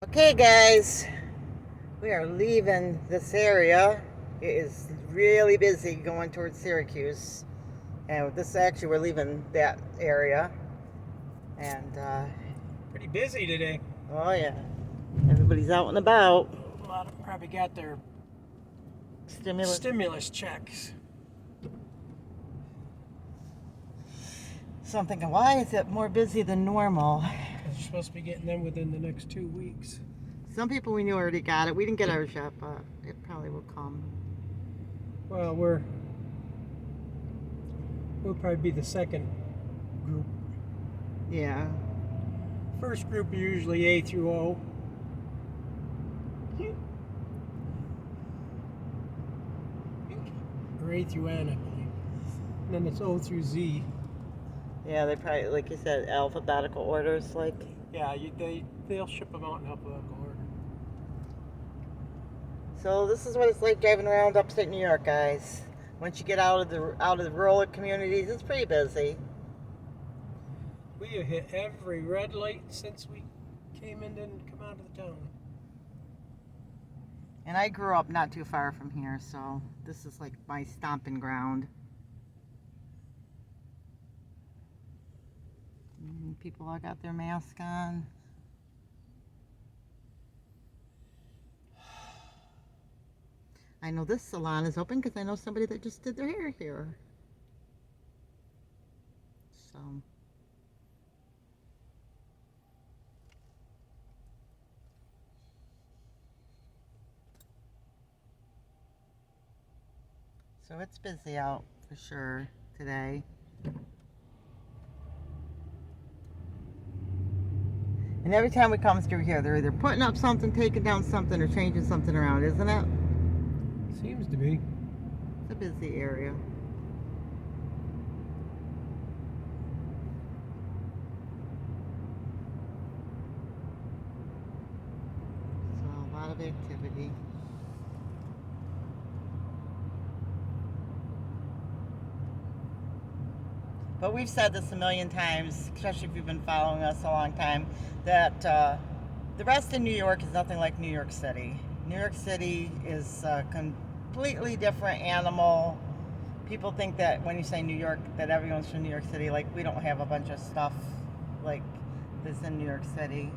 Okay, guys, we are leaving this area. It is really busy going towards Syracuse, and we're leaving that area. And Pretty busy today. oh yeah, everybody's out and about. A lot of them probably got their Stimulus. checks. So I'm thinking, why is it more busy than normal? Because you're supposed to be getting them within the next 2 weeks. Some people we knew already got it. We didn't get ours yet, but it probably will come. Well, we'll probably be the second group. Yeah. First group are usually A through O. Or A through N, I believe. And then it's O through Z. Yeah, they probably, like you said, alphabetical orders, like. Yeah, they'll ship them out in alphabetical order. So this is what it's like driving around upstate New York, guys. Once you get out of the rural communities, it's pretty busy. We have hit every red light since we came in and come out of the town. And I grew up not too far from here, so this is like my stomping ground. People all got their mask on. I know this salon is open because I know somebody that just did their hair here. So. So it's busy out for sure today. And every time we come through here, they're either putting up something, taking down something, or changing something around, isn't it? Seems to be. It's a busy area. So a lot of activity. But we've said this a million times, especially if you've been following us a long time, that the rest of New York is nothing like New York City. New York City is a completely different animal. People think that when you say New York, that everyone's from New York City. Like, we don't have a bunch of stuff like this in New York City.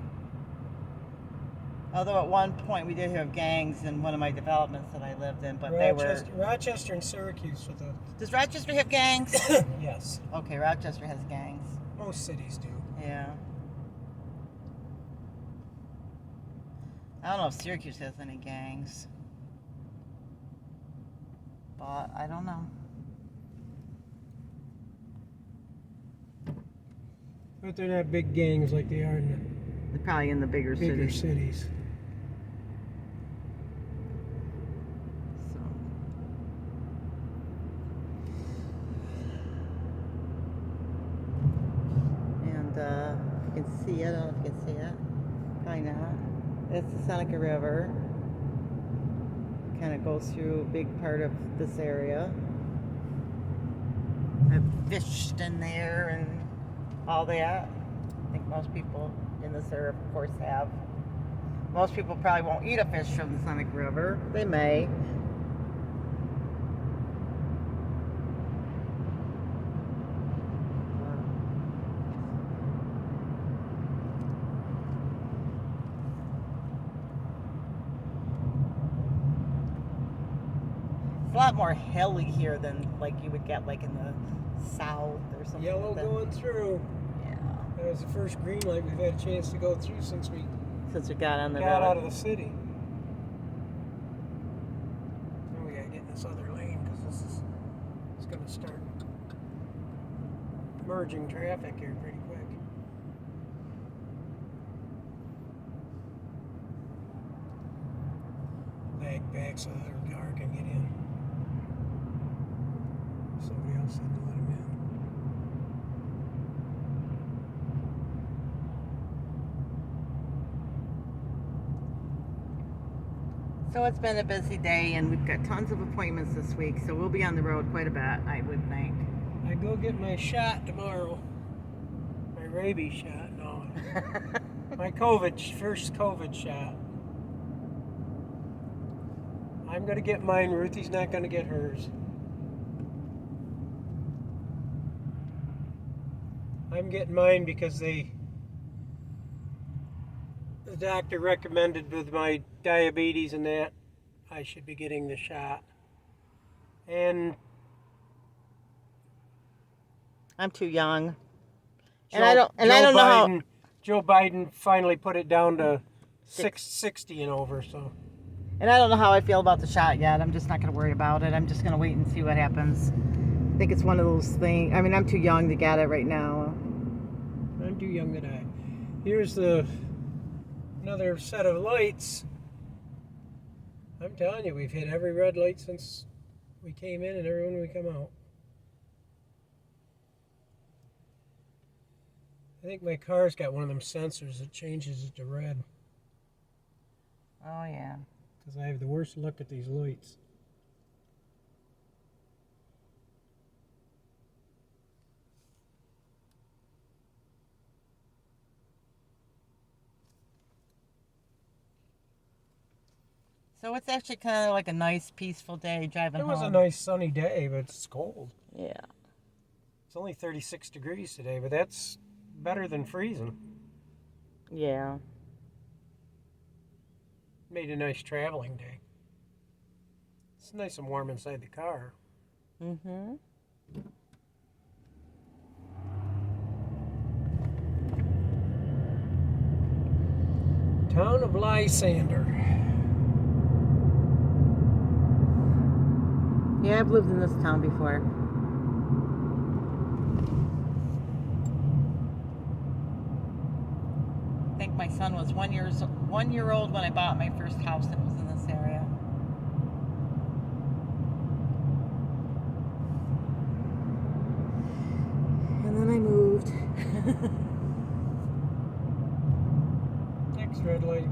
Although at one point we did have gangs in one of my developments that I lived in, but Rochester and Syracuse with the. Does Rochester have gangs? Yes. Okay, Rochester has gangs. Most cities do. Yeah. I don't know if Syracuse has any gangs. But I don't know. But they're not big gangs like they are in They're probably in the bigger bigger cities. cities. So. And you can see it. I don't know if you can see it. Probably not. It's the Seneca River. Kind of goes through a big part of this area. I've fished in there and all that. I think most people in this area, of course, have. Most people probably won't eat a fish from the Seneca River. They may. It's a lot more hilly here than like you would get like in the south or something. Yellow like going through. Yeah. That was the first green light we've had a chance to go through since we Since we got on the got road. out of the city. Now we gotta get in this other lane because it's gonna start merging traffic here pretty quick. Lag back so that our car can get in. Somebody else had to let him in. So it's been a busy day, and we've got tons of appointments this week, so we'll be on the road quite a bit, I would think. I go get my shot tomorrow. My rabies shot. No. My first COVID shot. I'm going to get mine. Ruthie's not going to get hers. I'm getting mine because the doctor recommended with my diabetes and that I should be getting the shot. And I'm too young. I don't know how. Joe Biden finally put it down to 660 and over, so. And I don't know how I feel about the shot yet. I'm just not going to worry about it. I'm just going to wait and see what happens. I think it's one of those things. I mean, I'm too young to get it right now. I'm too young to die. Here's another set of lights. I'm telling you, we've hit every red light since we came in and every one we come out. I think my car's got one of them sensors that changes it to red. Oh, yeah. Because I have the worst look at these lights. So it's actually kind of like a nice, peaceful day driving home. It was a nice sunny day, but it's cold. Yeah. It's only 36 degrees today, but that's better than freezing. Yeah. Made a nice traveling day. It's nice and warm inside the car. Mm-hmm. Town of Lysander. Yeah, I've lived in this town before. I think my son was 1 year old when I bought my first house that was in this area. And then I moved. Next red light.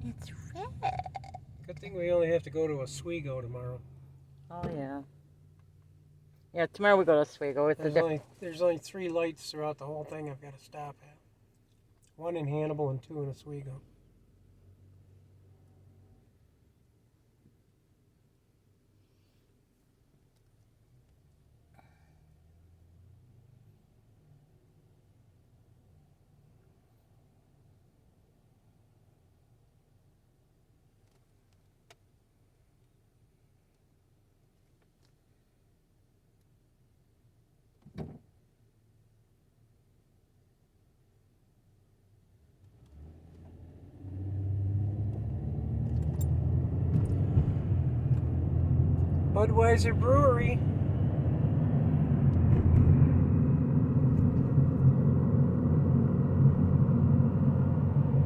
It's red. Good thing we only have to go to Oswego tomorrow. Oh, yeah. Yeah, tomorrow we go to Oswego. There's only 3 lights throughout the whole thing I've got to stop at. 1 in Hannibal and 2 in Oswego. Budweiser Brewery.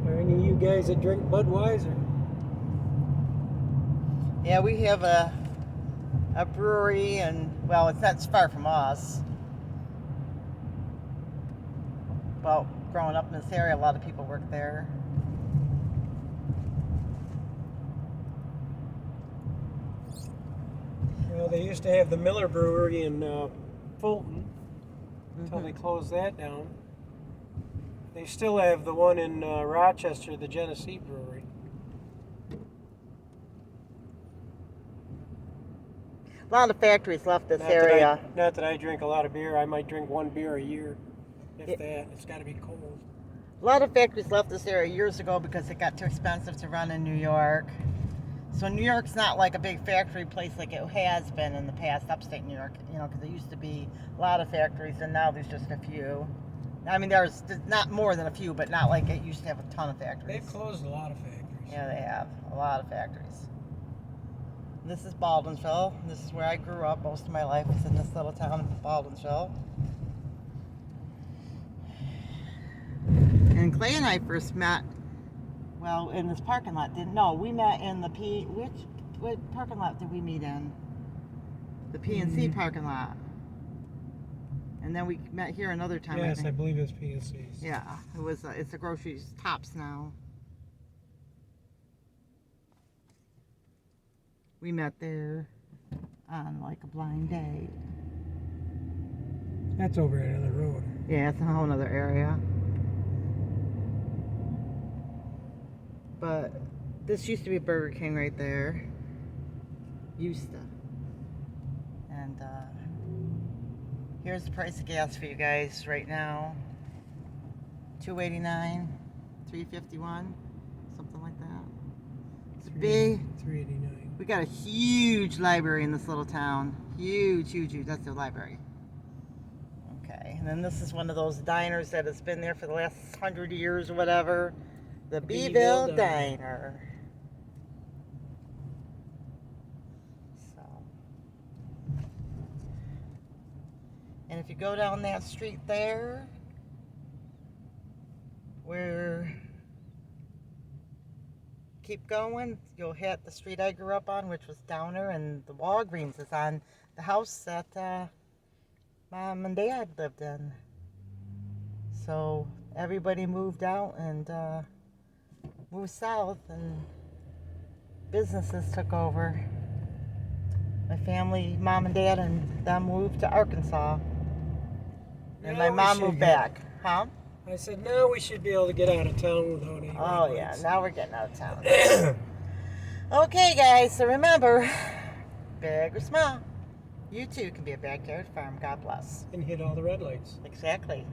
Are any of you guys that drink Budweiser? Yeah, we have a brewery, and well, it's not far from us. Well, growing up in this area, a lot of people work there. Well, they used to have the Miller Brewery in Fulton until they closed that down. They still have the one in Rochester, the Genesee Brewery. A lot of factories left this area. Not that I drink a lot of beer. I might drink 1 beer a year, if that. It's got to be cold. A lot of factories left this area years ago because it got too expensive to run in New York. So New York's not like a big factory place like it has been in the past, upstate New York, because there used to be a lot of factories, and now there's just a few. I mean, there's not more than a few, but not like it used to have a ton of factories. They've closed a lot of factories. Yeah, they have. A lot of factories. This is Baldwinsville. This is where I grew up most of my life, is in this little town of Baldwinsville. And Clay and I first met, well, in this parking lot. We met in the what parking lot did we meet in? The P&C parking lot. And then we met here another time. Yes, I believe it's P&C's. Yeah, it's a grocery Tops now. We met there on like a blind date. That's over another road. Yeah, it's a whole other area. But this used to be Burger King right there. Used to. And here's the price of gas for you guys right now. $2.89, $3.51, something like that. It's big. $3.89. We got a huge library in this little town. Huge, huge, huge. That's the library. Okay, and then this is one of those diners that has been there for the last 100 years or whatever. The Beeville Diner. So, and if you go down that street there, keep going, you'll hit the street I grew up on, which was Downer, and the Walgreens is on the house that Mom and Dad lived in. So everybody moved out and moved south, and businesses took over. My family, Mom and Dad, and them moved to Arkansas. And my mom moved back. Huh? I said, now we should be able to get out of town without any Oh, yeah. Now we're getting out of town. Okay, guys. So remember, big or small, you too can be a backyard farm. God bless. And hit all the red lights. Exactly.